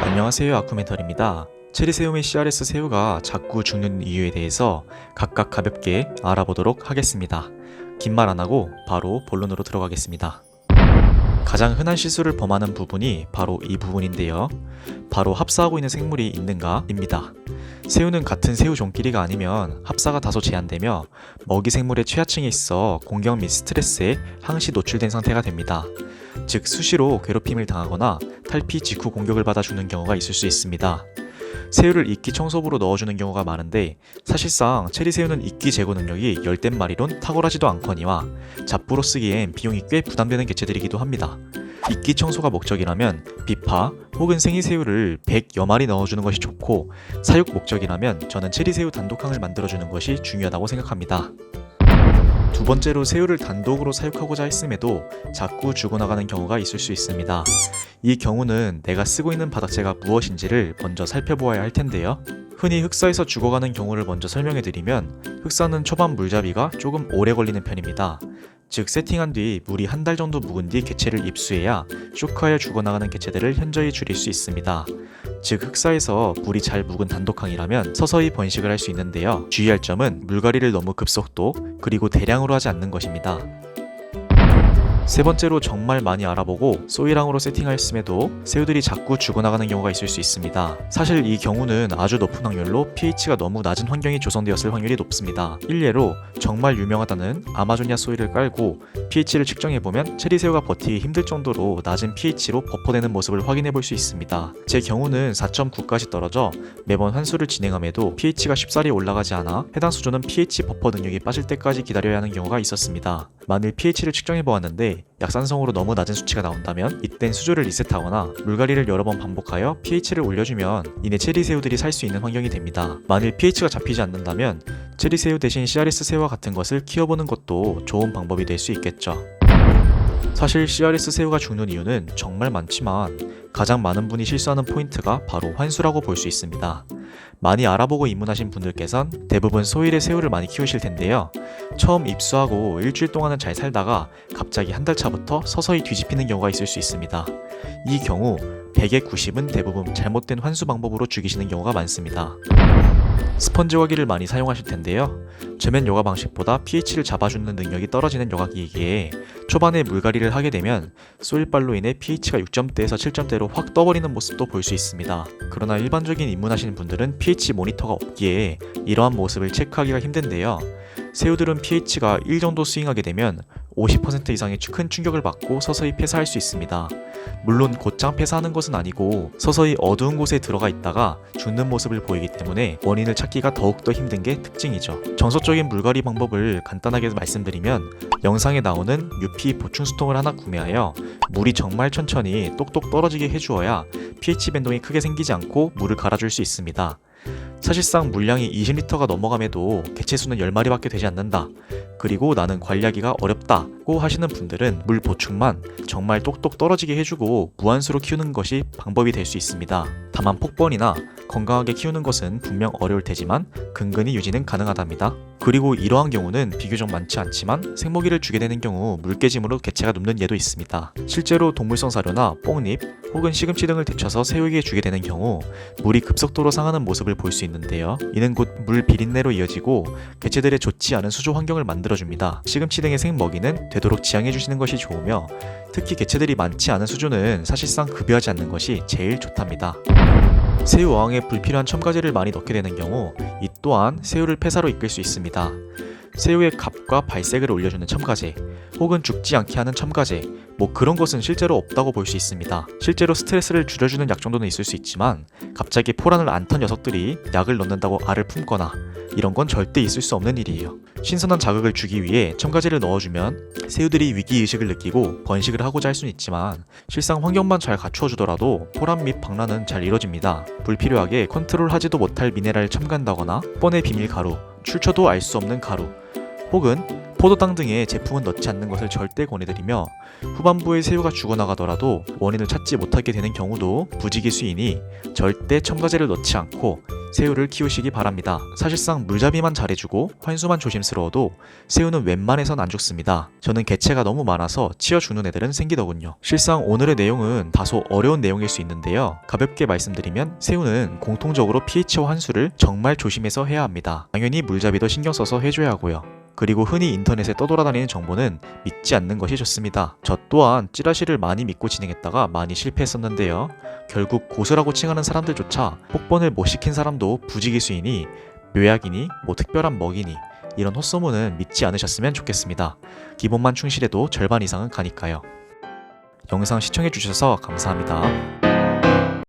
안녕하세요, 아쿠멘털입니다. 체리새우 및 CRS 새우가 자꾸 죽는 이유에 대해서 각각 가볍게 알아보도록 하겠습니다. 긴 말 안하고 바로 본론으로 들어가겠습니다. 가장 흔한 실수를 범하는 부분이 바로 이 부분인데요. 바로 합사하고 있는 생물이 있는가 입니다. 새우는 같은 새우 종끼리가 아니면 합사가 다소 제한되며 먹이 생물의 최하층에 있어 공격 및 스트레스에 항시 노출된 상태가 됩니다. 즉 수시로 괴롭힘을 당하거나 탈피 직후 공격을 받아 죽는 경우가 있을 수 있습니다. 새우를 이끼 청소부로 넣어주는 경우가 많은데 사실상 체리새우는 이끼 제거 능력이 열댓 마리론 탁월하지도 않거니와 잡부로 쓰기엔 비용이 꽤 부담되는 개체들이기도 합니다. 이끼 청소가 목적이라면 비파 혹은 생이새우를 100여 마리 넣어주는 것이 좋고, 사육 목적이라면 저는 체리새우 단독항을 만들어주는 것이 중요하다고 생각합니다. 두 번째로 새우를 단독으로 사육하고자 했음에도 자꾸 죽어나가는 경우가 있을 수 있습니다. 이 경우는 내가 쓰고 있는 바닥재가 무엇인지를 먼저 살펴보아야 할 텐데요. 흔히 흑사에서 죽어가는 경우를 먼저 설명해드리면, 흑사는 초반 물잡이가 조금 오래 걸리는 편입니다. 즉 세팅한 뒤 물이 한 달 정도 묵은 뒤 개체를 입수해야 쇼크하여 죽어나가는 개체들을 현저히 줄일 수 있습니다. 즉 흑사에서 물이 잘 묵은 단독항이라면 서서히 번식을 할 수 있는데요. 주의할 점은 물갈이를 너무 급속도 그리고 대량으로 하지 않는 것입니다. 세 번째로 정말 많이 알아보고 소일항으로 세팅하였음에도 새우들이 자꾸 죽어나가는 경우가 있을 수 있습니다. 사실 이 경우는 아주 높은 확률로 pH가 너무 낮은 환경이 조성되었을 확률이 높습니다. 일례로 정말 유명하다는 아마조니아 소일을 깔고 pH를 측정해보면 체리새우가 버티기 힘들 정도로 낮은 pH로 버퍼되는 모습을 확인해볼 수 있습니다. 제 경우는 4.9까지 떨어져 매번 환수를 진행함에도 pH가 쉽사리 올라가지 않아 해당 수조는 pH 버퍼 능력이 빠질 때까지 기다려야 하는 경우가 있었습니다. 만일 pH를 측정해보았는데 약산성으로 너무 낮은 수치가 나온다면 이땐 수조를 리셋하거나 물갈이를 여러 번 반복하여 pH를 올려주면 이내 체리새우들이 살 수 있는 환경이 됩니다. 만일 pH가 잡히지 않는다면 체리새우 대신 CRS 새우와 같은 것을 키워보는 것도 좋은 방법이 될 수 있겠죠. 사실 CRS 새우가 죽는 이유는 정말 많지만 가장 많은 분이 실수하는 포인트가 바로 환수라고 볼 수 있습니다. 많이 알아보고 입문하신 분들께선 대부분 소일의 새우를 많이 키우실 텐데요. 처음 입수하고 일주일 동안은 잘 살다가 갑자기 한 달 차부터 서서히 뒤집히는 경우가 있을 수 있습니다. 이 경우 100에 90은 대부분 잘못된 환수 방법으로 죽이시는 경우가 많습니다. 스펀지 와기를 많이 사용하실 텐데요. 제면 요가 방식보다 pH를 잡아주는 능력이 떨어지는 요가기이기에 초반에 물갈이를 하게 되면 소일빨로 인해 pH가 6점대에서 7점대로 확 떠버리는 모습도 볼 수 있습니다. 그러나 일반적인 입문하시는 분들은 pH 모니터가 없기에 이러한 모습을 체크하기가 힘든데요. 새우들은 pH가 1 정도 스윙하게 되면 50% 이상의 큰 충격을 받고 서서히 폐사할 수 있습니다. 물론 곧장 폐사하는 것은 아니고 서서히 어두운 곳에 들어가 있다가 죽는 모습을 보이기 때문에 원인을 찾기가 더욱더 힘든 게 특징이죠. 정석적인 물갈이 방법을 간단하게 말씀드리면, 영상에 나오는 UP 보충수통을 하나 구매하여 물이 정말 천천히 똑똑 떨어지게 해주어야 pH 변동이 크게 생기지 않고 물을 갈아줄 수 있습니다. 사실상 물량이 20리터가 넘어감에도 개체수는 10마리밖에 되지 않는다, 그리고 나는 관리하기가 어렵다고 하시는 분들은 물 보충만 정말 똑똑 떨어지게 해주고 무한수로 키우는 것이 방법이 될 수 있습니다. 다만 폭번이나 건강하게 키우는 것은 분명 어려울 테지만 근근히 유지는 가능하답니다. 그리고 이러한 경우는 비교적 많지 않지만 생먹이를 주게 되는 경우 물깨짐으로 개체가 눕는 예도 있습니다. 실제로 동물성 사료나 뽕잎 혹은 시금치 등을 데쳐서 새우에게 주게 되는 경우 물이 급속도로 상하는 모습을 볼 수 있는데요. 이는 곧 물 비린내로 이어지고 개체들의 좋지 않은 수조 환경을 만들어줍니다. 시금치 등의 생먹이는 되도록 지양해주시는 것이 좋으며, 특히 개체들이 많지 않은 수조는 사실상 급여하지 않는 것이 제일 좋답니다. 새우 어항에 불필요한 첨가제를 많이 넣게 되는 경우 이 또한 새우를 폐사로 이끌 수 있습니다. 새우의 갑과 발색을 올려주는 첨가제 혹은 죽지 않게 하는 첨가제, 그런 것은 실제로 없다고 볼 수 있습니다. 실제로 스트레스를 줄여주는 약 정도는 있을 수 있지만 갑자기 포란을 안 턴 녀석들이 약을 넣는다고 알을 품거나 이런 건 절대 있을 수 없는 일이에요. 신선한 자극을 주기 위해 첨가제를 넣어주면 새우들이 위기의식을 느끼고 번식을 하고자 할 수는 있지만 실상 환경만 잘 갖추어주더라도 포란 및 방란은 잘 이뤄집니다. 불필요하게 컨트롤하지도 못할 미네랄을 첨가한다거나 뻔의 비밀 가루, 출처도 알 수 없는 가루 혹은 포도당 등의 제품은 넣지 않는 것을 절대 권해드리며, 후반부에 새우가 죽어나가더라도 원인을 찾지 못하게 되는 경우도 부지기수이니 절대 첨가제를 넣지 않고 새우를 키우시기 바랍니다. 사실상 물잡이만 잘해주고 환수만 조심스러워도 새우는 웬만해선 안 죽습니다. 저는 개체가 너무 많아서 치워주는 애들은 생기더군요. 실상 오늘의 내용은 다소 어려운 내용일 수 있는데요. 가볍게 말씀드리면 새우는 공통적으로 pH와 환수를 정말 조심해서 해야 합니다. 당연히 물잡이도 신경 써서 해줘야 하고요. 그리고 흔히 인터넷에 떠돌아다니는 정보는 믿지 않는 것이 좋습니다. 저 또한 찌라시를 많이 믿고 진행했다가 많이 실패했었는데요. 결국 고수라고 칭하는 사람들조차 복번을 못 시킨 사람도 부지기수이니 묘약이니 뭐 특별한 먹이니 이런 헛소문은 믿지 않으셨으면 좋겠습니다. 기본만 충실해도 절반 이상은 가니까요. 영상 시청해주셔서 감사합니다.